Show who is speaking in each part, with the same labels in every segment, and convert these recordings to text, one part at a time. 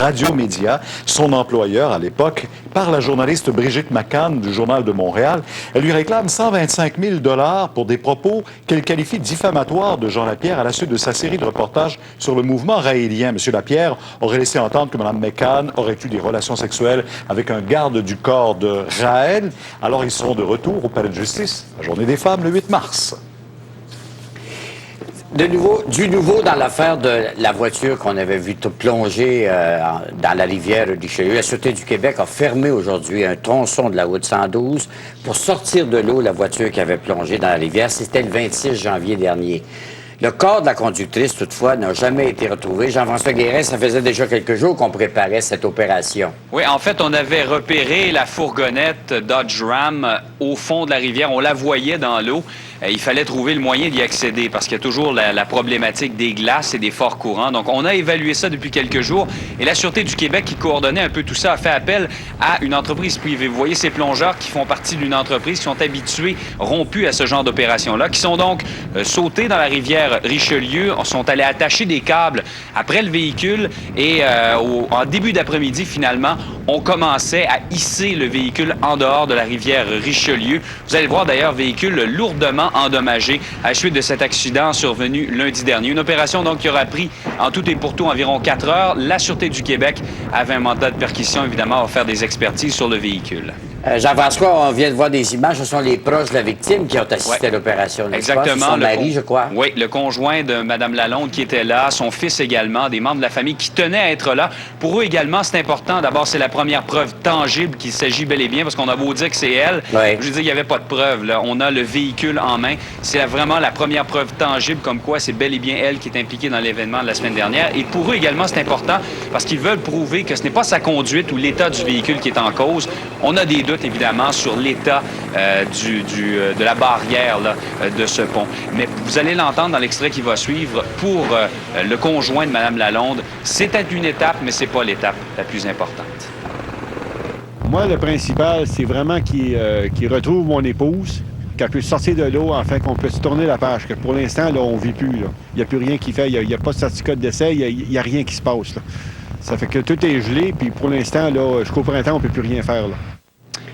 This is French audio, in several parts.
Speaker 1: Radio-Média, son employeur à l'époque, par la journaliste Brigitte McCann du Journal de Montréal. Elle lui réclame 125 000 $ pour des propos qu'elle qualifie diffamatoires de Jean Lapierre à la suite de sa série de reportages sur le mouvement raélien. M. Lapierre aurait laissé entendre que Mme McCann aurait eu des relations sexuelles avec un garde du corps de Raël. Alors, ils seront de retour au Palais de justice, la Journée des femmes, le 8 mars.
Speaker 2: Du nouveau dans l'affaire de la voiture qu'on avait vue plonger dans la rivière Richelieu. La Sûreté du Québec a fermé aujourd'hui un tronçon de la route 112 pour sortir de l'eau la voiture qui avait plongé dans la rivière. C'était le 26 janvier dernier. Le corps de la conductrice, toutefois, n'a jamais été retrouvé. Jean-François Guérin, ça faisait déjà quelques jours qu'on préparait cette opération.
Speaker 3: Oui, en fait, on avait repéré la fourgonnette Dodge Ram au fond de la rivière. On la voyait dans l'eau. Il fallait trouver le moyen d'y accéder parce qu'il y a toujours la problématique des glaces et des forts courants. Donc, on a évalué ça depuis quelques jours. Et la Sûreté du Québec, qui coordonnait un peu tout ça, a fait appel à une entreprise privée. Vous voyez ces plongeurs qui font partie d'une entreprise, qui sont habitués, rompus à ce genre d'opération-là, qui sont donc sautés dans la rivière Richelieu, sont allés attacher des câbles après le véhicule et en début d'après-midi, finalement, on commençait à hisser le véhicule en dehors de la rivière Richelieu. Vous allez voir d'ailleurs, véhicule lourdement endommagé à la suite de cet accident survenu lundi dernier. Une opération donc qui aura pris en tout et pour tout environ 4 heures. La Sûreté du Québec avait un mandat de perquisition, évidemment, à faire des expertises sur le véhicule.
Speaker 2: Jean-François, on vient de voir des images. Ce sont les proches de la victime qui ont assisté à l'opération.
Speaker 3: Exactement.
Speaker 2: Son mari, je crois.
Speaker 3: Oui, le conjoint de Mme Lalonde qui était là, son fils également, des membres de la famille qui tenaient à être là. Pour eux également, c'est important. D'abord, c'est la première preuve tangible qu'il s'agit bel et bien, parce qu'on a beau dire que c'est elle.
Speaker 2: Oui.
Speaker 3: Je veux dire, il n'y avait pas de preuve. Là. On a le véhicule en main. C'est vraiment la première preuve tangible, comme quoi c'est bel et bien elle qui est impliquée dans l'événement de la semaine dernière. Et pour eux également, c'est important, parce qu'ils veulent prouver que ce n'est pas sa conduite ou l'état du véhicule qui est en cause. On a des doutes, évidemment, sur l'état de la barrière là, de ce pont. Mais vous allez l'entendre dans l'extrait qui va suivre. Pour le conjoint de Mme Lalonde, c'était une étape, mais c'est pas l'étape la plus importante.
Speaker 4: Moi, le principal, c'est vraiment qu'il retrouve mon épouse, qu'elle puisse sortir de l'eau, afin qu'on puisse tourner la page. Que pour l'instant, là, on ne vit plus. Là. Il n'y a plus rien qui fait. Il n'y a pas de certificat de décès. Il n'y a rien qui se passe. Là. Ça fait que tout est gelé. Puis pour l'instant, là, jusqu'au printemps, on ne peut plus rien faire. Là.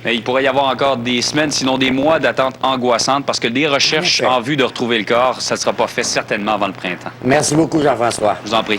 Speaker 3: Mais il pourrait y avoir encore des semaines, sinon des mois d'attente angoissante, parce que des recherches en vue de retrouver le corps, ça ne sera pas fait certainement avant le printemps.
Speaker 2: Merci beaucoup, Jean-François.
Speaker 3: Je vous en prie.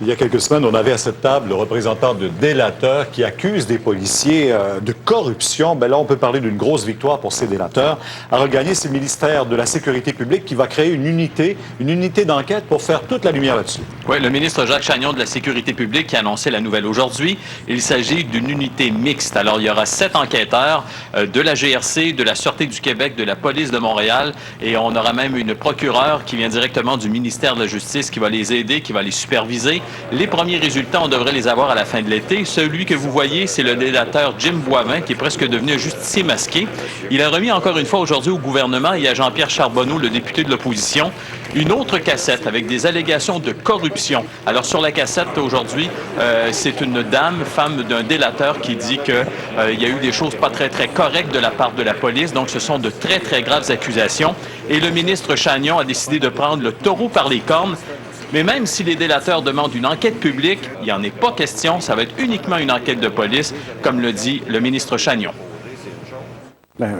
Speaker 1: Il y a quelques semaines, on avait à cette table le représentant de délateurs qui accuse des policiers de corruption. Bien là, on peut parler d'une grosse victoire pour ces délateurs. À regagner, c'est le ministère de la Sécurité publique qui va créer une unité d'enquête pour faire toute la lumière là-dessus.
Speaker 5: Oui, le ministre Jacques Chagnon de la Sécurité publique qui a annoncé la nouvelle aujourd'hui. Il s'agit d'une unité mixte. Alors, il y aura 7 enquêteurs de la GRC, de la Sûreté du Québec, de la Police de Montréal, et on aura même une procureure qui vient directement du ministère de la Justice qui va les aider, qui va les superviser. Les premiers résultats, on devrait les avoir à la fin de l'été. Celui que vous voyez, c'est le délateur Jim Boivin, qui est presque devenu un justicier masqué. Il a remis encore une fois aujourd'hui au gouvernement et à Jean-Pierre Charbonneau, le député de l'opposition, une autre cassette avec des allégations de corruption. Alors, sur la cassette, aujourd'hui, c'est une dame, femme d'un délateur, qui dit qu'il y a eu des choses pas très, très correctes de la part de la police. Donc, ce sont de très, très graves accusations. Et le ministre Chagnon a décidé de prendre le taureau par les cornes. Mais même si les délateurs demandent une enquête publique, il n'y en est pas question. Ça va être uniquement une enquête de police, comme le dit le ministre Chagnon.
Speaker 6: Bien,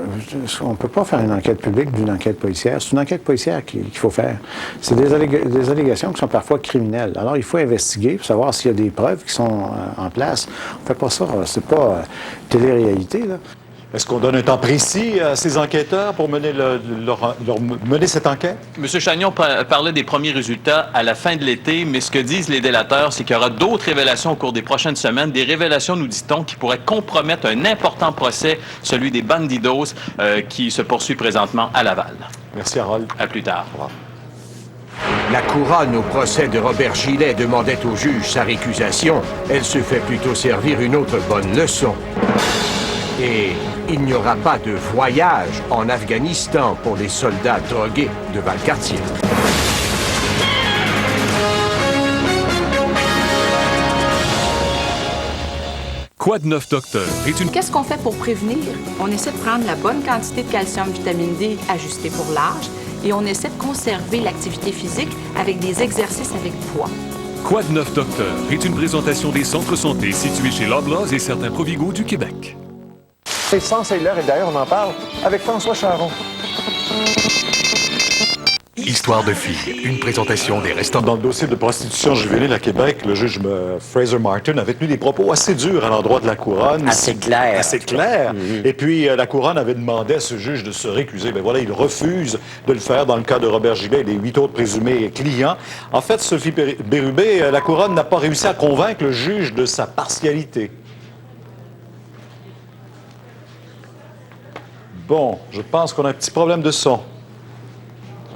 Speaker 6: on ne peut pas faire une enquête publique d'une enquête policière. C'est une enquête policière qu'il faut faire. C'est des allégations qui sont parfois criminelles. Alors, il faut investiguer pour savoir s'il y a des preuves qui sont en place. On ne fait pas ça. C'est pas télé-réalité, là.
Speaker 1: Est-ce qu'on donne un temps précis à ces enquêteurs pour mener, mener cette enquête?
Speaker 5: M. Chagnon parlait des premiers résultats à la fin de l'été, mais ce que disent les délateurs, c'est qu'il y aura d'autres révélations au cours des prochaines semaines, des révélations, nous dit-on, qui pourraient compromettre un important procès, celui des bandidos, qui se poursuit présentement à Laval.
Speaker 1: Merci, Harold.
Speaker 5: À plus tard. Au revoir.
Speaker 7: La couronne au procès de Robert Gillet demandait au juge sa récusation. Elle se fait plutôt servir une autre bonne leçon. Et il n'y aura pas de voyage en Afghanistan pour les soldats drogués de Valcartier.
Speaker 8: Quoi de neuf, docteur?
Speaker 9: Qu'est-ce qu'on fait pour prévenir? On essaie de prendre la bonne quantité de calcium, vitamine D ajustée pour l'âge et on essaie de conserver l'activité physique avec des exercices avec poids.
Speaker 8: Quoi de neuf, docteur est une présentation des centres santé situés chez Loblaws et certains Provigo du Québec.
Speaker 10: C'est l'heure et d'ailleurs on en parle avec François Charon.
Speaker 11: Histoire de fille, une présentation des restaurants.
Speaker 1: Dans le dossier de prostitution juvénile à Québec, le juge Fraser Martin avait tenu des propos assez durs à l'endroit de la Couronne.
Speaker 2: Assez clair.
Speaker 1: Assez clair. Et puis, la Couronne avait demandé à ce juge de se récuser. Mais voilà, il refuse de le faire dans le cas de Robert Gillet et des 8 autres présumés clients. En fait, Sophie Bérubé, la Couronne n'a pas réussi à convaincre le juge de sa partialité. Bon, je pense qu'on a un petit problème de son.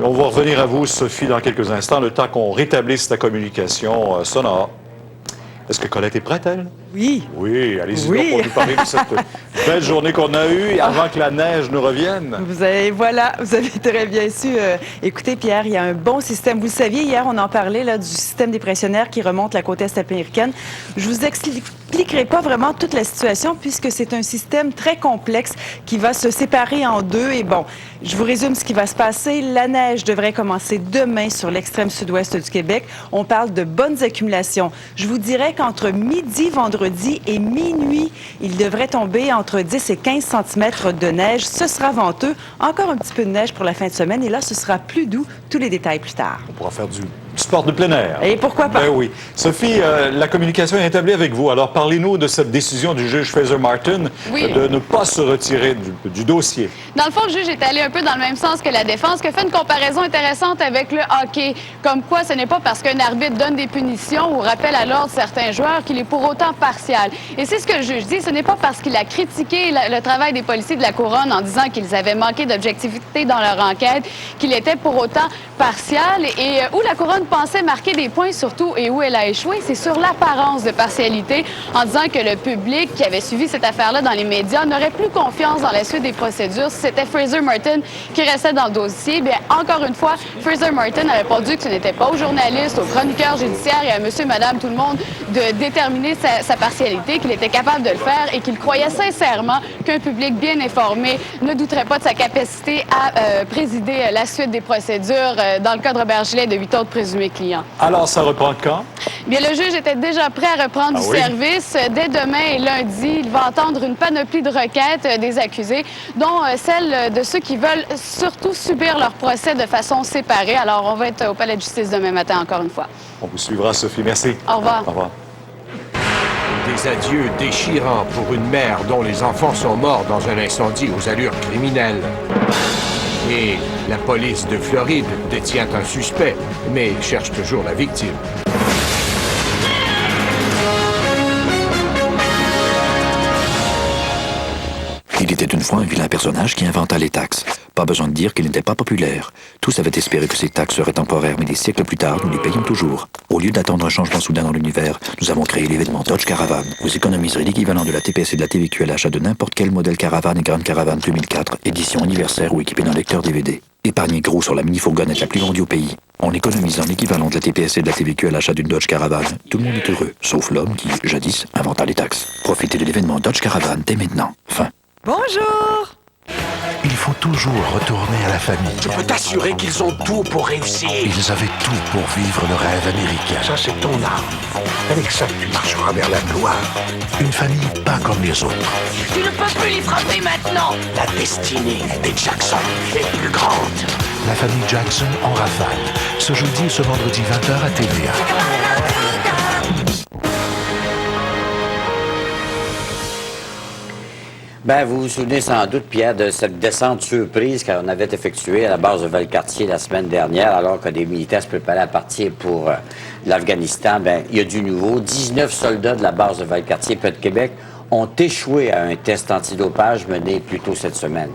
Speaker 1: On va revenir à vous, Sophie, dans quelques instants, le temps qu'on rétablisse la communication sonore. Est-ce que Colette est prête, elle?
Speaker 12: Oui.
Speaker 1: Oui, allez-y
Speaker 12: Oui.
Speaker 1: donc pour nous parler de cette belle journée qu'on a eue avant que la neige nous revienne.
Speaker 12: Vous avez très bien su. Écoutez, Pierre, il y a un bon système. Vous le saviez, hier, on en parlait là, du système des pressionnaires qui remonte la côte est américaine. Je vous expliquerai pas vraiment toute la situation puisque c'est un système très complexe qui va se séparer en deux. Et bon, je vous résume ce qui va se passer. La neige devrait commencer demain sur l'extrême sud-ouest du Québec. On parle de bonnes accumulations. Je vous dirais qu'entre midi, vendredi et minuit, il devrait tomber entre 10 et 15 cm de neige. Ce sera venteux. Encore un petit peu de neige pour la fin de semaine. Et là, ce sera plus doux. Tous les détails plus tard.
Speaker 1: On pourra faire du sport de plein air.
Speaker 12: Et pourquoi pas?
Speaker 1: Ben oui. Sophie, la communication est établie avec vous. Alors, parlez-nous de cette décision du juge Fraser Martin de ne pas se retirer du dossier.
Speaker 13: Dans le fond, le juge est allé un peu dans le même sens que la défense, qui a fait une comparaison intéressante avec le hockey. Comme quoi, ce n'est pas parce qu'un arbitre donne des punitions ou rappelle à l'ordre certains joueurs qu'il est pour autant partial. Et c'est ce que le juge dit. Ce n'est pas parce qu'il a critiqué le travail des policiers de la Couronne en disant qu'ils avaient manqué d'objectivité dans leur enquête qu'il était pour autant partial. Et où la Couronne pensait marquer des points surtout et où elle a échoué, c'est sur l'apparence de partialité en disant que le public qui avait suivi cette affaire-là dans les médias n'aurait plus confiance dans la suite des procédures si c'était Fraser Martin qui restait dans le dossier. Bien, encore une fois, Fraser Martin a répondu que ce n'était pas aux journalistes, aux chroniqueurs judiciaires et à monsieur, madame, tout le monde de déterminer sa partialité, qu'il était capable de le faire et qu'il croyait sincèrement qu'un public bien informé ne douterait pas de sa capacité à présider la suite des procédures dans le cas de Robert Gillet et de 8 autres présumés clients.
Speaker 1: Alors, ça reprend quand?
Speaker 13: Bien, le juge était déjà prêt à reprendre du service. Dès demain et lundi, il va entendre une panoplie de requêtes des accusés, dont celle de ceux qui veulent surtout subir leur procès de façon séparée. Alors, on va être au Palais de justice demain matin, encore une fois.
Speaker 1: On vous suivra, Sophie. Merci.
Speaker 13: Au revoir.
Speaker 1: Au revoir.
Speaker 7: Des adieux déchirants pour une mère dont les enfants sont morts dans un incendie aux allures criminelles. Et la police de Floride détient un suspect, mais cherche toujours la victime.
Speaker 14: Il était une fois un vilain personnage qui inventa les taxes. Pas besoin de dire qu'il n'était pas populaire. Tous avaient espéré que ces taxes seraient temporaires, mais des siècles plus tard, nous les payons toujours. Au lieu d'attendre un changement soudain dans l'univers, nous avons créé l'événement Dodge Caravan. Vous économiserez l'équivalent de la TPS et de la TVQ à l'achat de n'importe quel modèle Caravan et Grande Caravan 2004, édition anniversaire ou équipé d'un lecteur DVD. Épargnez gros sur la mini-fourgonnette la plus vendue au pays. En économisant l'équivalent de la TPS et de la TVQ à l'achat d'une Dodge Caravan, tout le monde est heureux, sauf l'homme qui, jadis, inventa les taxes. Profitez de l'événement Dodge Caravan dès maintenant. Fin.
Speaker 12: Bonjour!
Speaker 11: Il faut toujours retourner à la famille.
Speaker 7: Je peux t'assurer qu'ils ont tout pour réussir.
Speaker 11: Ils avaient tout pour vivre le rêve américain.
Speaker 7: Ça, c'est ton arme. Avec ça, tu marcheras vers la gloire.
Speaker 11: Une famille pas comme les autres.
Speaker 15: Tu ne peux plus les frapper maintenant.
Speaker 7: La destinée des Jackson est plus grande.
Speaker 11: La famille Jackson en rafale. Ce jeudi et ce vendredi 20h à TVA.
Speaker 2: Bien, vous vous souvenez sans doute, Pierre, de cette descente surprise qu'on avait effectuée à la base de Valcartier la semaine dernière, alors que des militaires se préparaient à partir pour l'Afghanistan. Bien, il y a du nouveau. 19 soldats de la base de Valcartier, près de Québec, ont échoué à un test antidopage mené plus tôt cette semaine.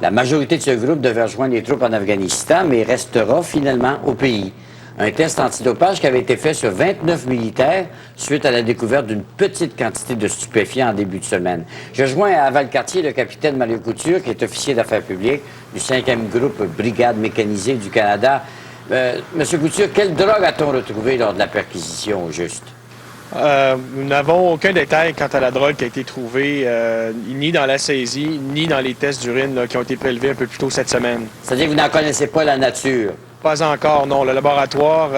Speaker 2: La majorité de ce groupe devait rejoindre les troupes en Afghanistan, mais restera finalement au pays. Un test antidopage qui avait été fait sur 29 militaires suite à la découverte d'une petite quantité de stupéfiants en début de semaine. Je joins à Valcartier le capitaine Mario Couture, qui est officier d'affaires publiques du 5e groupe Brigade mécanisée du Canada. Monsieur Couture, quelle drogue a-t-on retrouvé lors de la perquisition, au juste?
Speaker 16: Nous n'avons aucun détail quant à la drogue qui a été trouvée, ni dans la saisie, ni dans les tests d'urine qui ont été prélevés un peu plus tôt cette semaine.
Speaker 2: C'est-à-dire que vous n'en connaissez pas la nature?
Speaker 16: Pas encore, non. Le laboratoire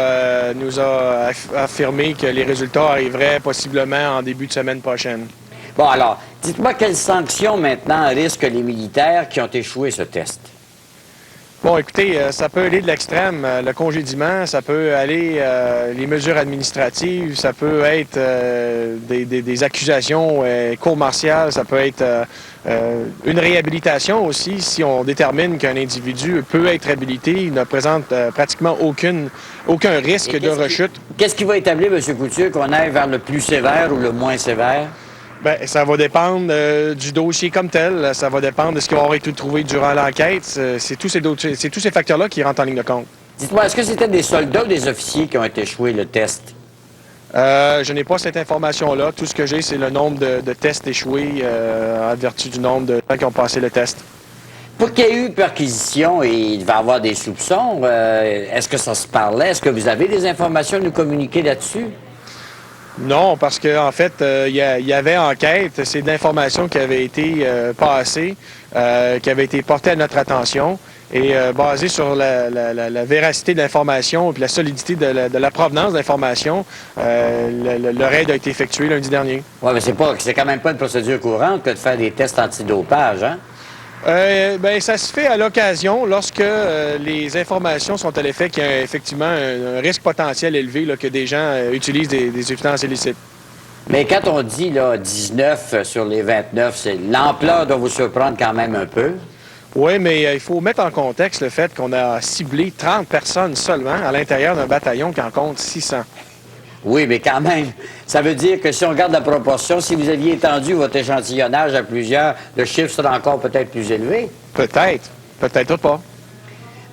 Speaker 16: nous a affirmé que les résultats arriveraient possiblement en début de semaine prochaine.
Speaker 2: Bon, alors, dites-moi quelles sanctions maintenant risquent les militaires qui ont échoué ce test?
Speaker 16: Bon, écoutez, ça peut aller de l'extrême, le congédiement, ça peut aller les mesures administratives, ça peut être des accusations cour martiale, ça peut être une réhabilitation aussi si on détermine qu'un individu peut être réhabilité, il ne présente pratiquement aucun risque de rechute.
Speaker 2: Qu'est-ce qui va établir, M. Couture, qu'on aille vers le plus sévère ou le moins sévère?
Speaker 16: Bien, ça va dépendre du dossier comme tel. Ça va dépendre de ce qui aura été trouvé durant l'enquête. C'est tous ces facteurs-là qui rentrent en ligne de compte.
Speaker 2: Dites-moi, est-ce que c'était des soldats ou des officiers qui ont échoué le test?
Speaker 16: Je n'ai pas cette information-là. Tout ce que j'ai, c'est le nombre de tests échoués en vertu du nombre de gens qui ont passé le test.
Speaker 2: Pour qu'il y ait eu perquisition, il devait y avoir des soupçons. Est-ce que ça se parlait? Est-ce que vous avez des informations à nous communiquer là-dessus?
Speaker 16: Non, parce qu'en fait, il y avait enquête. C'est de l'information qui avait été passée, qui avait été portée à notre attention. Et basée sur la véracité de l'information et la solidité de la provenance de l'information, le raid a été effectué lundi dernier.
Speaker 2: Oui, mais c'est quand même pas une procédure courante que de faire des tests antidopage, hein?
Speaker 16: Bien, ça se fait à l'occasion lorsque les informations sont à l'effet qu'il y a effectivement un risque potentiel élevé là, que des gens utilisent des substances illicites.
Speaker 2: Mais quand on dit là, 19 sur les 29, l'ampleur doit vous surprendre quand même un peu.
Speaker 16: Oui, mais il faut mettre en contexte le fait qu'on a ciblé 30 personnes seulement à l'intérieur d'un bataillon qui en compte 600.
Speaker 2: Oui, mais quand même, ça veut dire que si on regarde la proportion, si vous aviez étendu votre échantillonnage à plusieurs, le chiffre sera encore peut-être plus élevé.
Speaker 16: Peut-être. Peut-être pas.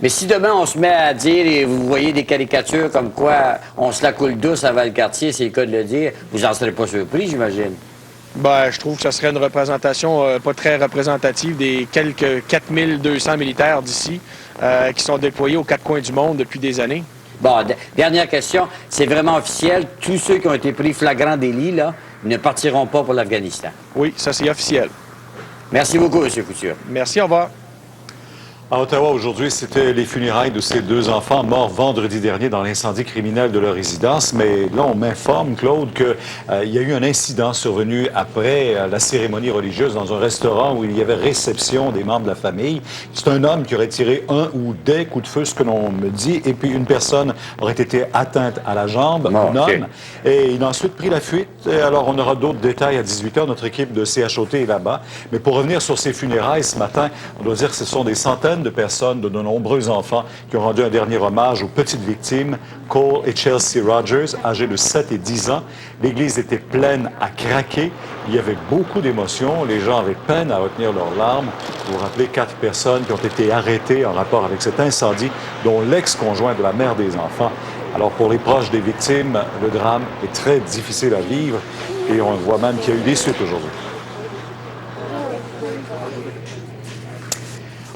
Speaker 2: Mais si demain on se met à dire, et vous voyez des caricatures comme quoi on se la coule douce à Valcartier, c'est le cas de le dire, vous n'en serez pas surpris, j'imagine.
Speaker 16: Ben, je trouve que ça serait une représentation pas très représentative des quelques 4200 militaires d'ici qui sont déployés aux quatre coins du monde depuis des années.
Speaker 2: Bon, dernière question. C'est vraiment officiel. Tous ceux qui ont été pris flagrant délit, là, ne partiront pas pour l'Afghanistan.
Speaker 16: Oui, ça, c'est officiel.
Speaker 2: Merci beaucoup, M. Couture.
Speaker 16: Merci, au revoir.
Speaker 1: À Ottawa, aujourd'hui, c'était les funérailles de ces deux enfants morts vendredi dernier dans l'incendie criminel de leur résidence. Mais là, on m'informe, Claude, qu'il y a eu un incident survenu après la cérémonie religieuse dans un restaurant où il y avait réception des membres de la famille. C'est un homme qui aurait tiré un ou des coups de feu, ce que l'on me dit, et puis une personne aurait été atteinte à la jambe, un homme, et il a ensuite pris la fuite. Alors, on aura d'autres détails à 18h. Notre équipe de CHOT est là-bas. Mais pour revenir sur ces funérailles ce matin, on doit dire que ce sont des centaines de personnes, de nombreux enfants qui ont rendu un dernier hommage aux petites victimes, Cole et Chelsea Rogers, âgés de 7 et 10 ans. L'église était pleine à craquer. Il y avait beaucoup d'émotions. Les gens avaient peine à retenir leurs larmes. Vous vous rappelez 4 personnes qui ont été arrêtées en rapport avec cet incendie, dont l'ex-conjoint de la mère des enfants. Alors, pour les proches des victimes, le drame est très difficile à vivre et on voit même qu'il y a eu des suites aujourd'hui.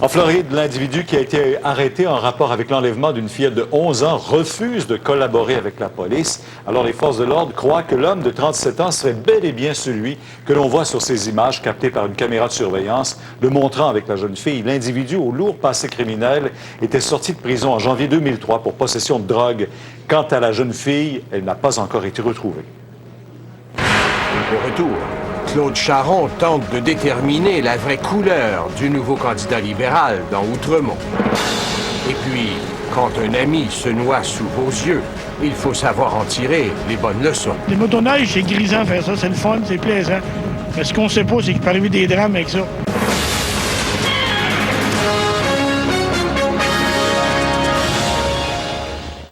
Speaker 1: En Floride, l'individu qui a été arrêté en rapport avec l'enlèvement d'une fillette de 11 ans refuse de collaborer avec la police. Alors, les forces de l'ordre croient que l'homme de 37 ans serait bel et bien celui que l'on voit sur ces images captées par une caméra de surveillance, le montrant avec la jeune fille. L'individu au lourd passé criminel était sorti de prison en janvier 2003 pour possession de drogue. Quant à la jeune fille, elle n'a pas encore été retrouvée.
Speaker 7: De retour, Claude Charron tente de déterminer la vraie couleur du nouveau candidat libéral dans Outremont. Et puis, quand un ami se noie sous vos yeux, il faut savoir en tirer les bonnes leçons.
Speaker 17: Les motoneiges, c'est grisant faire ça, c'est le fun, c'est plaisant. Mais ce qu'on ne sait pas, c'est qu'il peut arriver des drames avec ça.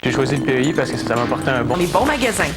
Speaker 18: J'ai choisi le PEI parce que ça m'apportait un bon...
Speaker 15: Les bons magasins.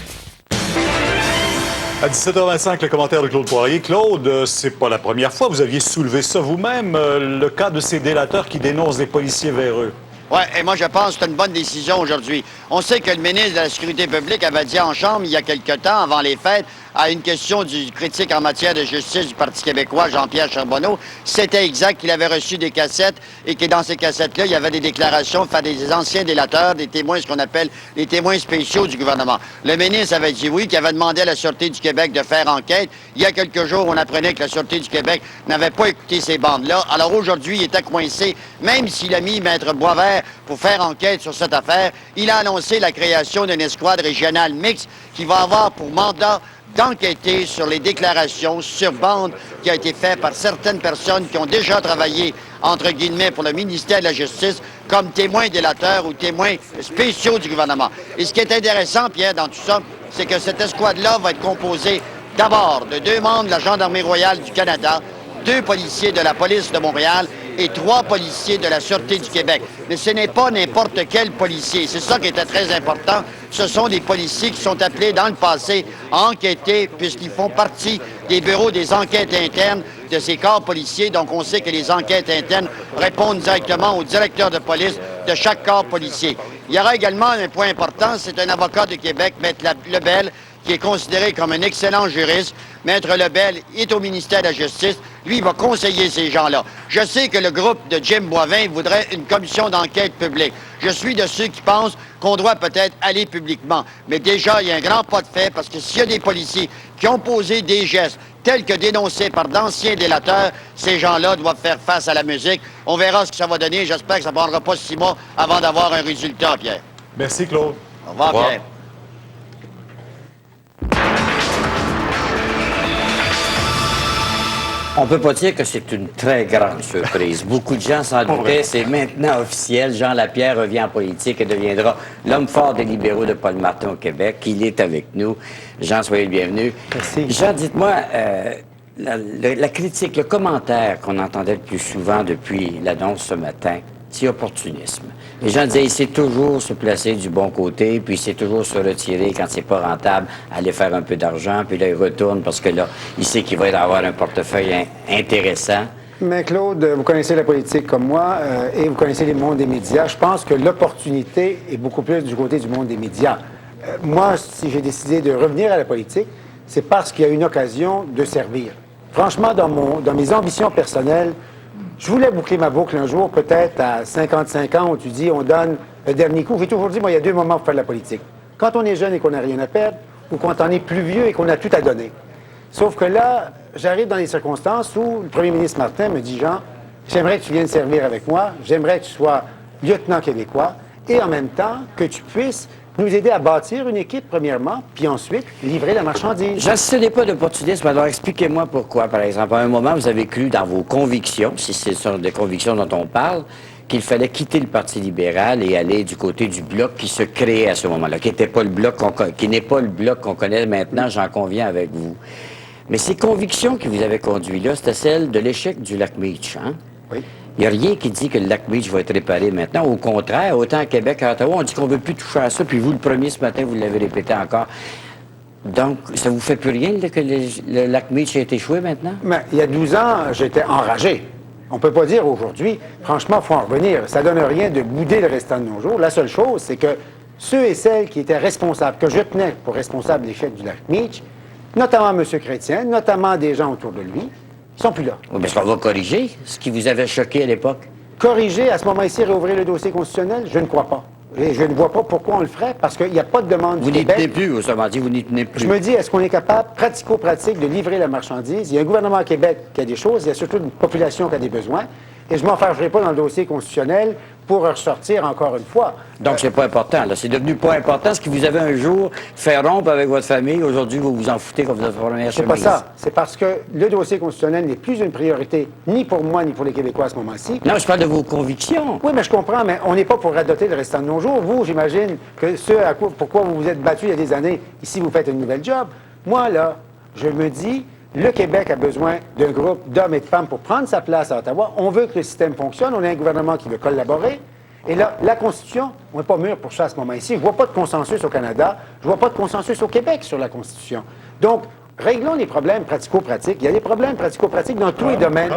Speaker 1: À 17h25, le commentaire de Claude Poirier. Claude, c'est pas la première fois. Vous aviez soulevé ça vous-même, le cas de ces délateurs qui dénoncent des policiers véreux.
Speaker 19: Oui, et moi, je pense que c'est une bonne décision aujourd'hui. On sait que le ministre de la Sécurité publique avait dit en Chambre, il y a quelque temps, avant les fêtes, à une question du critique en matière de justice du Parti québécois, Jean-Pierre Charbonneau, c'était exact qu'il avait reçu des cassettes et que dans ces cassettes-là, il y avait des déclarations faites des anciens délateurs, des témoins, ce qu'on appelle les témoins spéciaux du gouvernement. Le ministre avait dit oui, qu'il avait demandé à la Sûreté du Québec de faire enquête. Il y a quelques jours, on apprenait que la Sûreté du Québec n'avait pas écouté ces bandes-là. Alors aujourd'hui, il était coincé, même s'il a mis Maître Boisvert faire pour faire enquête sur cette affaire. Il a annoncé la création d'une escouade régionale mixte qui va avoir pour mandat d'enquêter sur les déclarations sur bande qui a été faites par certaines personnes qui ont déjà travaillé, entre guillemets, pour le ministère de la Justice comme témoins délateurs ou témoins spéciaux du gouvernement. Et ce qui est intéressant, Pierre, dans tout ça, c'est que cette escouade-là va être composée d'abord de 2 membres de la Gendarmerie royale du Canada, 2 policiers de la police de Montréal et 3 policiers de la Sûreté du Québec. Mais ce n'est pas n'importe quel policier. C'est ça qui était très important. Ce sont des policiers qui sont appelés dans le passé à enquêter puisqu'ils font partie des bureaux des enquêtes internes de ces corps policiers. Donc, on sait que les enquêtes internes répondent directement au directeur de police de chaque corps policier. Il y aura également un point important, c'est un avocat de Québec, Maître Lebel, qui est considéré comme un excellent juriste. Maître Lebel est au ministère de la Justice. Lui, il va conseiller ces gens-là. Je sais que le groupe de Jim Boivin voudrait une commission d'enquête publique. Je suis de ceux qui pensent qu'on doit peut-être aller publiquement. Mais déjà, il y a un grand pas de fait parce que s'il y a des policiers qui ont posé des gestes tels que dénoncés par d'anciens délateurs, ces gens-là doivent faire face à la musique. On verra ce que ça va donner. J'espère que ça ne prendra pas 6 mois avant d'avoir un résultat, Pierre.
Speaker 1: Merci, Claude.
Speaker 19: Au revoir, Pierre.
Speaker 2: On ne peut pas dire que c'est une très grande surprise. Beaucoup de gens s'en doutaient. C'est maintenant officiel. Jean Lapierre revient en politique et deviendra l'homme fort des libéraux de Paul Martin au Québec. Il est avec nous. Jean, soyez le bienvenu.
Speaker 6: Merci.
Speaker 2: Jean, dites-moi, la critique, le commentaire qu'on entendait le plus souvent depuis l'annonce ce matin, c'est opportunisme. Les gens disaient, il sait toujours se placer du bon côté, puis il sait toujours se retirer quand c'est pas rentable, aller faire un peu d'argent, puis là, il retourne parce que là, il sait qu'il va avoir un portefeuille intéressant.
Speaker 6: Mais Claude, vous connaissez la politique comme moi et vous connaissez les mondes des médias. Je pense que l'opportunité est beaucoup plus du côté du monde des médias. Moi, si j'ai décidé de revenir à la politique, c'est parce qu'il y a une occasion de servir. Franchement, dans mes ambitions personnelles, je voulais boucler ma boucle un jour, peut-être à 55 ans, où tu dis, on donne le dernier coup. J'ai toujours dit, moi, il y a 2 moments pour faire de la politique. Quand on est jeune et qu'on n'a rien à perdre, ou quand on est plus vieux et qu'on a tout à donner. Sauf que là, j'arrive dans des circonstances où le premier ministre Martin me dit, Jean, j'aimerais que tu viennes servir avec moi, j'aimerais que tu sois lieutenant québécois, et en même temps, que tu puisses nous aider à bâtir une équipe, premièrement, puis ensuite, livrer la marchandise.
Speaker 2: Jean, si ce n'est pas d'opportunisme, alors expliquez-moi pourquoi, par exemple. À un moment, vous avez cru dans vos convictions, si c'est ce genre de convictions dont on parle, qu'il fallait quitter le Parti libéral et aller du côté du bloc qui se créait à ce moment-là, qui n'est pas le bloc qu'on connaît maintenant, j'en conviens avec vous. Mais ces convictions qui vous avaient conduit là, c'était celle de l'échec du lac Meech, hein?
Speaker 6: Oui.
Speaker 2: Il n'y a rien qui dit que le lac Meech va être réparé maintenant. Au contraire, autant à Québec qu'à Ottawa, on dit qu'on ne veut plus toucher à ça. Puis vous, le premier ce matin, vous l'avez répété encore. Donc, ça vous fait plus rien que le lac Meech ait échoué maintenant?
Speaker 6: Mais il y a 12 ans, j'étais enragé. On ne peut pas dire aujourd'hui, franchement, il faut en revenir. Ça ne donne rien de bouder le restant de nos jours. La seule chose, c'est que ceux et celles qui étaient responsables, que je tenais pour responsables de l'échec du lac Meech, notamment M. Chrétien, notamment des gens autour de lui, ils sont plus là.
Speaker 2: Oui, mais est-ce qu'on va corriger ce qui vous avait choqué à l'époque?
Speaker 6: Corriger, à ce moment-ci, réouvrir le dossier constitutionnel, je ne crois pas. Et je ne vois pas pourquoi on le ferait, parce qu'il n'y a pas de demande
Speaker 2: Vous
Speaker 6: du
Speaker 2: n'y
Speaker 6: Québec.
Speaker 2: tenez plus, autrement dit, vous n'y tenez plus.
Speaker 6: Je me dis, est-ce qu'on est capable, pratico-pratique, de livrer la marchandise? Il y a un gouvernement à Québec qui a des choses, il y a surtout une population qui a des besoins, et je ne m'enfargerai pas dans le dossier constitutionnel pour ressortir encore une fois.
Speaker 2: Donc, c'est pas important, là. C'est devenu pas important. Ce qui vous avait un jour fait rompre avec votre famille, aujourd'hui, vous vous en foutez comme vous êtes première
Speaker 6: C'est
Speaker 2: chemise.
Speaker 6: pas ça. C'est parce que le dossier constitutionnel n'est plus une priorité, ni pour moi, ni pour les Québécois à ce moment-ci.
Speaker 2: Non, je parle de vos convictions.
Speaker 6: Oui, mais je comprends, mais on n'est pas pour radoter le restant de nos jours. Vous, j'imagine que pourquoi vous vous êtes battu il y a des années, ici, vous faites une nouvelle job. Moi, là, je me dis, le Québec a besoin d'un groupe d'hommes et de femmes pour prendre sa place à Ottawa. On veut que le système fonctionne. On a un gouvernement qui veut collaborer. Et là, la Constitution, on n'est pas mûr pour ça à ce moment-ci. Je ne vois pas de consensus au Canada. Je ne vois pas de consensus au Québec sur la Constitution. Donc, réglons les problèmes pratico-pratiques. Il y a des problèmes pratico-pratiques dans tous les domaines.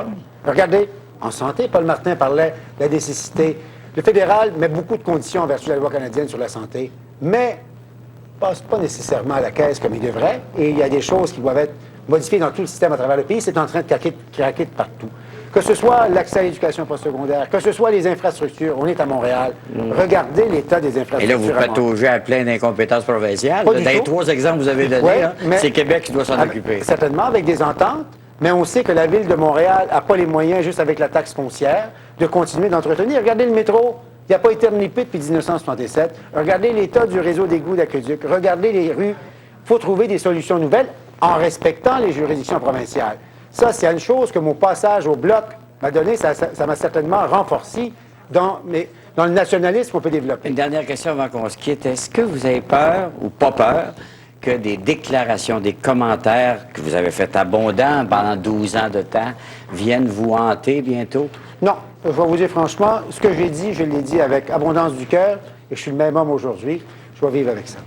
Speaker 6: Regardez, en santé, Paul Martin parlait de la nécessité. Le fédéral met beaucoup de conditions en vertu de la loi canadienne sur la santé, mais passe pas nécessairement à la caisse comme il devrait. Et il y a des choses qui doivent être modifiées dans tout le système à travers le pays. C'est en train de craquer de partout. Que ce soit l'accès à l'éducation postsecondaire, que ce soit les infrastructures, on est à Montréal. Regardez l'état des infrastructures.
Speaker 2: Et là, vous pataugez à plein d'incompétences provinciales.
Speaker 6: Pas
Speaker 2: Dans
Speaker 6: du
Speaker 2: les
Speaker 6: tout.
Speaker 2: 3 exemples que vous avez donnés,
Speaker 6: Ouais,
Speaker 2: là,
Speaker 6: mais-
Speaker 2: c'est Québec qui doit s'en occuper.
Speaker 6: Certainement, avec des ententes, mais on sait que la Ville de Montréal n'a pas les moyens, juste avec la taxe foncière, de continuer d'entretenir. Regardez le métro.
Speaker 20: Il n'a pas été renippé depuis 1977. Regardez l'état du réseau d'égouts d'aqueduc. Regardez les rues. Il faut trouver des solutions nouvelles en respectant les juridictions provinciales. Ça, c'est une chose que mon passage au Bloc m'a donné. Ça m'a certainement renforcé dans le nationalisme qu'on peut développer.
Speaker 2: Une dernière question avant qu'on se quitte. Est-ce que vous avez peur ou pas peur que des déclarations, des commentaires que vous avez fait abondants pendant 12 ans de temps viennent vous hanter bientôt?
Speaker 20: Non. Je vais vous dire franchement, ce que j'ai dit, je l'ai dit avec abondance du cœur et je suis le même homme aujourd'hui. Je vais vivre avec ça.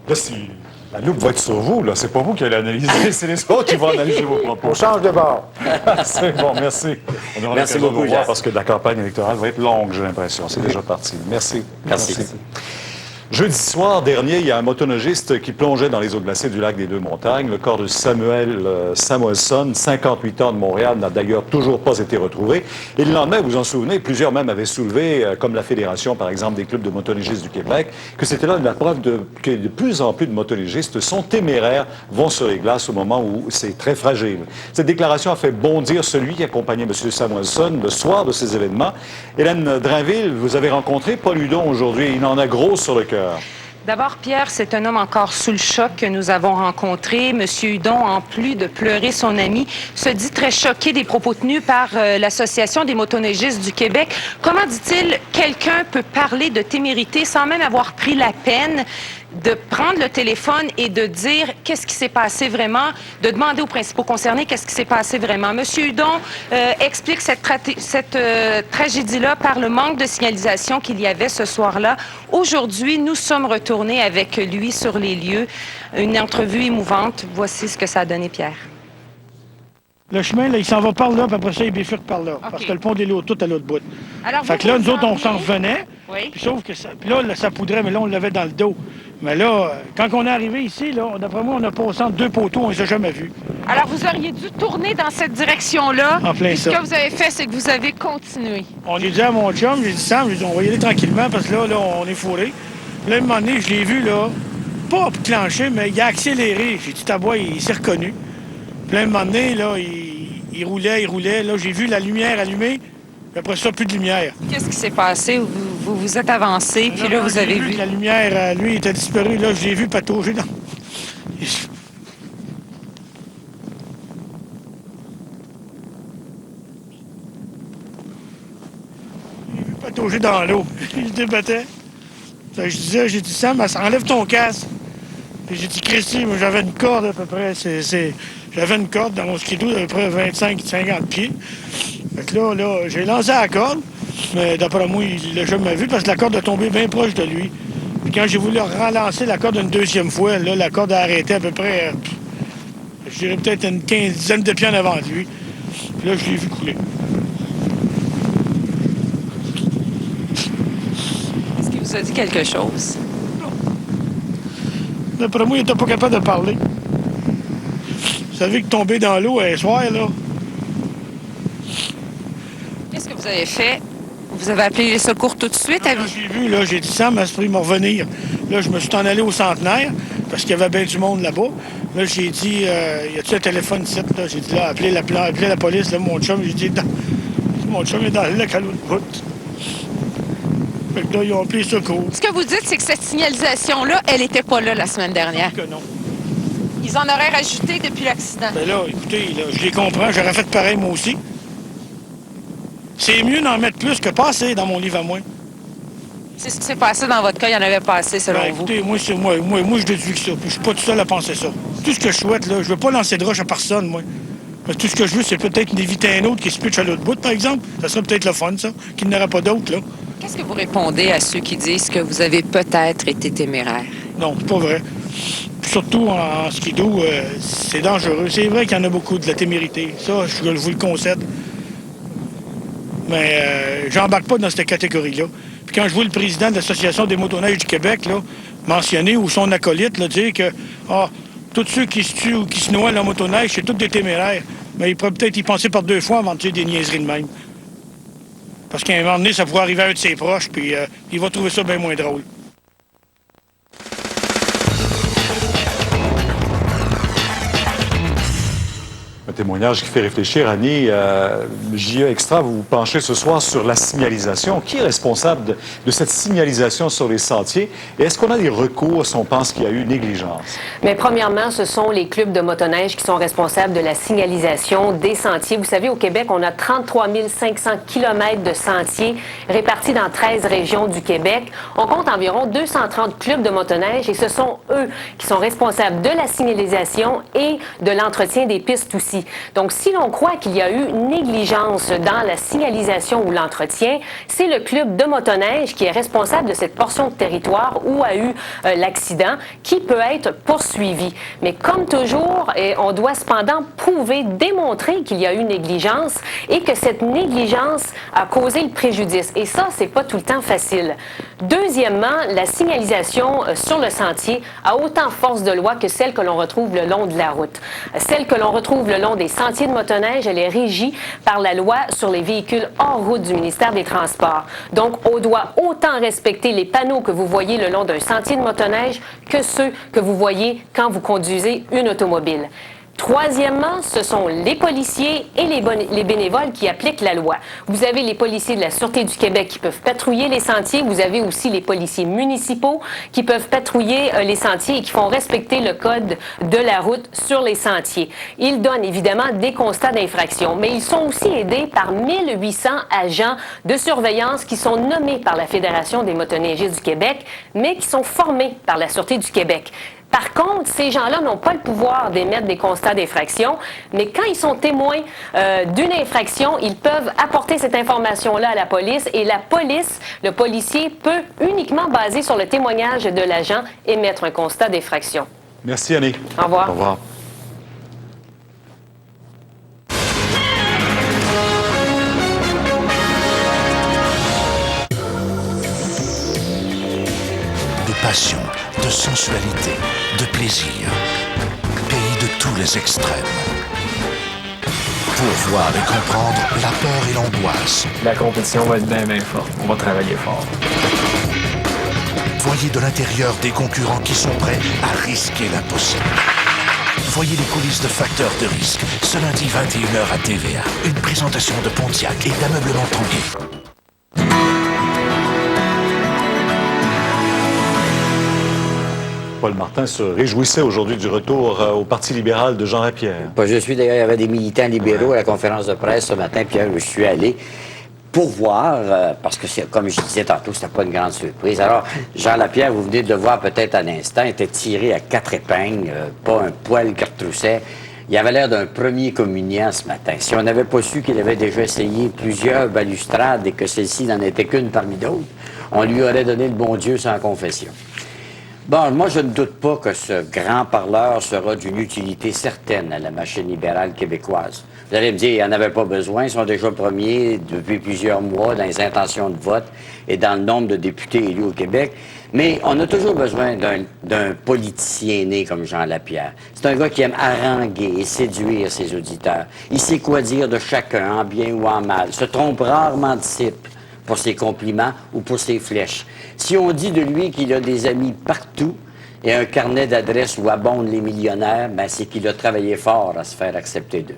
Speaker 1: Là, si la loupe va être sur vous, là, c'est pas vous qui allez analyser, c'est les autres qui vont analyser vos propos.
Speaker 20: On change de bord.
Speaker 1: C'est bon, merci. On aura
Speaker 2: Merci
Speaker 1: l'occasion de
Speaker 2: beaucoup,
Speaker 1: vous voir
Speaker 2: Jacques.
Speaker 1: parce que la campagne électorale va être longue, j'ai l'impression. C'est déjà parti. Merci.
Speaker 2: Merci.
Speaker 1: Jeudi soir dernier, il y a un motonogiste qui plongeait dans les eaux glacées du lac des Deux-Montagnes. Le corps de Samuel Samuelson, 58 ans de Montréal, n'a d'ailleurs toujours pas été retrouvé. Et le lendemain, vous vous en souvenez, plusieurs même avaient soulevé, comme la Fédération, par exemple, des clubs de motoneigistes du Québec, que c'était là la preuve que de plus en plus de motoneigistes sont téméraires, vont sur les glaces au moment où c'est très fragile. Cette déclaration a fait bondir celui qui accompagnait M. Samuelson le soir de ces événements. Hélène Drainville, vous avez rencontré Paul Hudon aujourd'hui. Il en a gros sur le cœur.
Speaker 21: D'abord, Pierre, c'est un homme encore sous le choc que nous avons rencontré. Monsieur Hudon, en plus de pleurer son ami, se dit très choqué des propos tenus par l'Association des motoneigistes du Québec. Comment, dit-il, quelqu'un peut parler de témérité sans même avoir pris la peine de prendre le téléphone et de dire qu'est-ce qui s'est passé vraiment, de demander aux principaux concernés qu'est-ce qui s'est passé vraiment. Monsieur Hudon explique cette tragédie-là par le manque de signalisation qu'il y avait ce soir-là. Aujourd'hui, nous sommes retournés avec lui sur les lieux. Une entrevue émouvante. Voici ce que ça a donné, Pierre.
Speaker 17: Le chemin, là, il s'en va par là, puis après ça, il bifurque par là. Okay. Parce que le pont des Lots, tout à l'autre bout.
Speaker 21: Alors,
Speaker 17: fait que là, nous autres, on s'en revenait.
Speaker 21: Oui.
Speaker 17: Puis sauf que ça, puis là, ça poudrait, mais là, on l'avait dans le dos. Mais là, quand on est arrivé ici, là, d'après moi, on a passé entre deux poteaux, on les a jamais vus.
Speaker 21: Alors, vous auriez dû tourner dans cette direction-là.
Speaker 17: En plein ça.
Speaker 21: Ce que vous avez fait, c'est que vous avez continué.
Speaker 17: On a dit à mon chum, j'ai dit, Sam, on va y aller tranquillement, parce que là, on est fourré. Puis là, à un moment donné, je l'ai vu, là, pas clencher, mais il a accéléré. J'ai dit, ta bois, il s'est reconnu. Puis là, à un moment donné, là, il roulait. Là, j'ai vu la lumière allumée. Puis après ça, plus de lumière.
Speaker 21: Qu'est-ce qui s'est passé? Vous vous êtes avancé, puis là, vous avez vu...
Speaker 17: La lumière, lui, il était disparu. Là, je l'ai vu patauger dans... J'ai vu patauger dans l'eau. Il se débattait. Je disais, j'ai dit, Sam, enlève ton casque. Puis j'ai dit, Christy, moi, j'avais une corde à peu près. J'avais une corde dans mon skidoo d'à peu près 25-50 pieds. Fait que là, j'ai lancé la corde, mais d'après moi, il l'a jamais vu parce que la corde est tombée bien proche de lui. Puis quand j'ai voulu relancer la corde une deuxième fois, là, la corde a arrêté à peu près, je dirais peut-être une quinzaine de pieds en avant de lui. Puis là, je l'ai vu couler.
Speaker 21: Est-ce qu'il vous a dit quelque chose?
Speaker 17: D'après moi, il n'était pas capable de parler. Vous savez que tomber dans l'eau un soir, là...
Speaker 21: Qu'est-ce que vous avez fait? Vous avez appelé les secours tout de suite?
Speaker 17: J'ai vu, là, j'ai dit ça, mais il m'a revenir. Là, je me suis en allé au Centenaire, parce qu'il y avait bien du monde là-bas. Là, j'ai dit, y a-tu un téléphone ici? Là, j'ai dit, là, appelez la police, là, mon chum. J'ai dit, mon chum est dans le lac à l'autre bout. Fait que là, ils ont appelé les secours.
Speaker 21: Ce que vous dites, c'est que cette signalisation-là, elle n'était pas là la semaine dernière.
Speaker 17: Que non.
Speaker 21: Ils en auraient rajouté depuis l'accident.
Speaker 17: Ben là, écoutez, là, je les comprends. J'aurais fait pareil, moi aussi. C'est mieux d'en mettre plus que pas assez dans mon livre à moi.
Speaker 21: C'est ce qui s'est passé dans votre cas, il y en avait pas assez, selon vous.
Speaker 17: Écoutez, moi, je déduis que ça. Puis je suis pas tout seul à penser ça. Tout ce que je souhaite, là, je veux pas lancer de roche à personne, moi. Mais tout ce que je veux, c'est peut-être d'éviter un autre qui se pitche à l'autre bout, par exemple. Ça serait peut-être le fun, ça, qu'il n'y en aurait pas d'autres, là.
Speaker 21: Qu'est-ce que vous répondez à ceux qui disent que vous avez peut-être été téméraire?
Speaker 17: Non, c'est pas vrai. Puis surtout en skidoo, c'est dangereux. C'est vrai qu'il y en a beaucoup de la témérité. Ça, je vous le concède. Mais j'embarque pas dans cette catégorie-là. Puis quand je vois le président de l'Association des motoneiges du Québec là, mentionner, ou son acolyte, là, dire que tous ceux qui se tuent ou qui se noient dans la motoneige, c'est tous des téméraires. Mais il pourrait peut-être y penser par deux fois avant de dire des niaiseries de même. Parce qu'à un moment donné, ça pourrait arriver à un de ses proches, puis il va trouver ça bien moins drôle.
Speaker 1: Un témoignage qui fait réfléchir, Annie. JE Extra, vous vous penchez ce soir sur la signalisation. Qui est responsable de cette signalisation sur les sentiers? Et est-ce qu'on a des recours si on pense qu'il y a eu négligence?
Speaker 4: Mais premièrement, ce sont les clubs de motoneige qui sont responsables de la signalisation des sentiers. Vous savez, au Québec, on a 33 500 kilomètres de sentiers répartis dans 13 régions du Québec. On compte environ 230 clubs de motoneige et ce sont eux qui sont responsables de la signalisation et de l'entretien des pistes aussi. Donc, si l'on croit qu'il y a eu négligence dans la signalisation ou l'entretien, c'est le club de motoneige qui est responsable de cette portion de territoire où a eu l'accident qui peut être poursuivi. Mais comme toujours, on doit cependant prouver, démontrer qu'il y a eu négligence et que cette négligence a causé le préjudice. Et ça, c'est pas tout le temps facile. Deuxièmement, la signalisation sur le sentier a autant force de loi que celle que l'on retrouve le long de la route. Celle que l'on retrouve le long des sentiers de motoneige, elle est régie par la loi sur les véhicules hors route du ministère des Transports. Donc, on doit autant respecter les panneaux que vous voyez le long d'un sentier de motoneige que ceux que vous voyez quand vous conduisez une automobile. Troisièmement, ce sont les policiers et les bénévoles qui appliquent la loi. Vous avez les policiers de la Sûreté du Québec qui peuvent patrouiller les sentiers. Vous avez aussi les policiers municipaux qui peuvent patrouiller les sentiers et qui font respecter le code de la route sur les sentiers. Ils donnent évidemment des constats d'infraction, mais ils sont aussi aidés par 1800 agents de surveillance qui sont nommés par la Fédération des motoneigistes du Québec, mais qui sont formés par la Sûreté du Québec. Par contre, ces gens-là n'ont pas le pouvoir d'émettre des constats d'infraction, mais quand ils sont témoins d'une infraction, ils peuvent apporter cette information-là à la police et la police, le policier, peut uniquement, basé sur le témoignage de l'agent, émettre un constat d'infraction.
Speaker 1: Merci, Annie.
Speaker 4: Au revoir.
Speaker 1: Au revoir.
Speaker 11: De passion, de sensualité, de plaisir. Pays de tous les extrêmes. Pour voir et comprendre la peur et l'angoisse.
Speaker 18: La compétition va être bien forte. On va travailler fort.
Speaker 11: Voyez de l'intérieur des concurrents qui sont prêts à risquer l'impossible. Voyez les coulisses de Facteurs de risque, ce lundi 21h à TVA. Une présentation de Pontiac et d'ameublement Tanguay.
Speaker 1: Paul Martin se réjouissait aujourd'hui du retour au Parti libéral de Jean Lapierre.
Speaker 2: Pas je suis, d'ailleurs, il y avait des militants libéraux à la conférence de presse ce matin, Pierre, où je suis allé pour voir, parce que, comme je disais tantôt, c'était pas une grande surprise. Alors, Jean Lapierre, vous venez de le voir peut-être à l'instant, était tiré à 4 épingles, pas un poil qui retroussait. Il avait l'air d'un premier communiant ce matin. Si on n'avait pas su qu'il avait déjà essayé plusieurs balustrades et que celle-ci n'en était qu'une parmi d'autres, on lui aurait donné le bon Dieu sans confession. Bon, moi, je ne doute pas que ce grand parleur sera d'une utilité certaine à la machine libérale québécoise. Vous allez me dire, il n'y en avait pas besoin, ils sont déjà premiers depuis plusieurs mois dans les intentions de vote et dans le nombre de députés élus au Québec. Mais on a toujours besoin d'un politicien né comme Jean Lapierre. C'est un gars qui aime haranguer et séduire ses auditeurs. Il sait quoi dire de chacun, en bien ou en mal, se trompe rarement de cible pour ses compliments ou pour ses flèches. Si on dit de lui qu'il a des amis partout et un carnet d'adresses où abondent les millionnaires, ben c'est qu'il a travaillé fort à se faire accepter d'eux.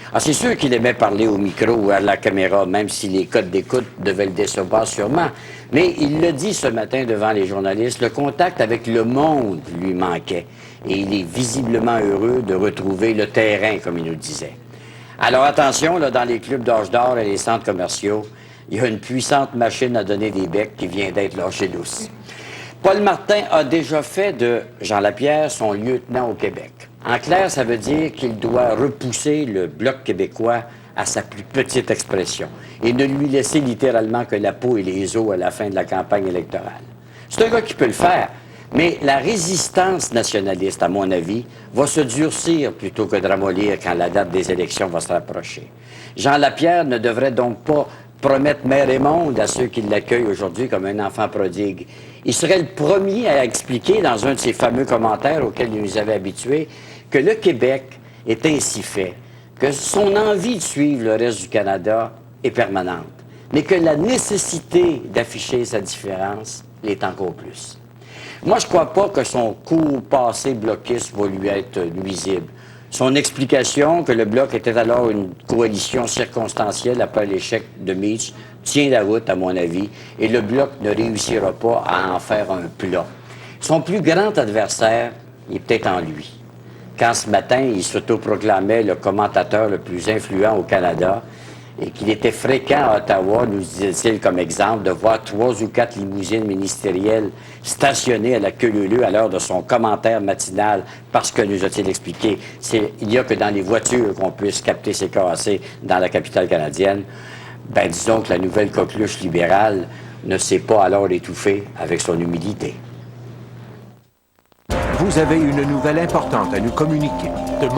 Speaker 2: Alors, c'est sûr qu'il aimait parler au micro ou à la caméra, même si les codes d'écoute devaient le décevoir sûrement. Mais il le dit ce matin devant les journalistes, le contact avec le monde lui manquait. Et il est visiblement heureux de retrouver le terrain, comme il nous disait. Alors attention, là, dans les clubs d'âge d'or et les centres commerciaux, il y a une puissante machine à donner des becs qui vient d'être lâchée douce. Paul Martin a déjà fait de Jean Lapierre son lieutenant au Québec. En clair, ça veut dire qu'il doit repousser le Bloc québécois à sa plus petite expression et ne lui laisser littéralement que la peau et les os à la fin de la campagne électorale. C'est un gars qui peut le faire, mais la résistance nationaliste, à mon avis, va se durcir plutôt que de ramollir quand la date des élections va se rapprocher. Jean Lapierre ne devrait donc pas promettre mer et monde à ceux qui l'accueillent aujourd'hui comme un enfant prodigue. Il serait le premier à expliquer dans un de ses fameux commentaires auxquels il nous avait habitués que le Québec est ainsi fait, que son envie de suivre le reste du Canada est permanente, mais que la nécessité d'afficher sa différence l'est encore plus. Moi, je ne crois pas que son court passé bloquiste va lui être nuisible. Son explication que le Bloc était alors une coalition circonstancielle après l'échec de Mitch tient la route, à mon avis, et le Bloc ne réussira pas à en faire un plat. Son plus grand adversaire est peut-être en lui. Quand ce matin, il s'autoproclamait le commentateur le plus influent au Canada et qu'il était fréquent à Ottawa, nous disait-il comme exemple, de voir 3 ou 4 limousines ministérielles stationnées à la queue leu-leu à l'heure de son commentaire matinal, parce que, nous a-t-il expliqué, il n'y a que dans les voitures qu'on puisse capter ces cassés dans la capitale canadienne. Ben, disons que la nouvelle coqueluche libérale ne s'est pas alors étouffée avec son humilité.
Speaker 7: Vous avez une nouvelle importante à nous communiquer.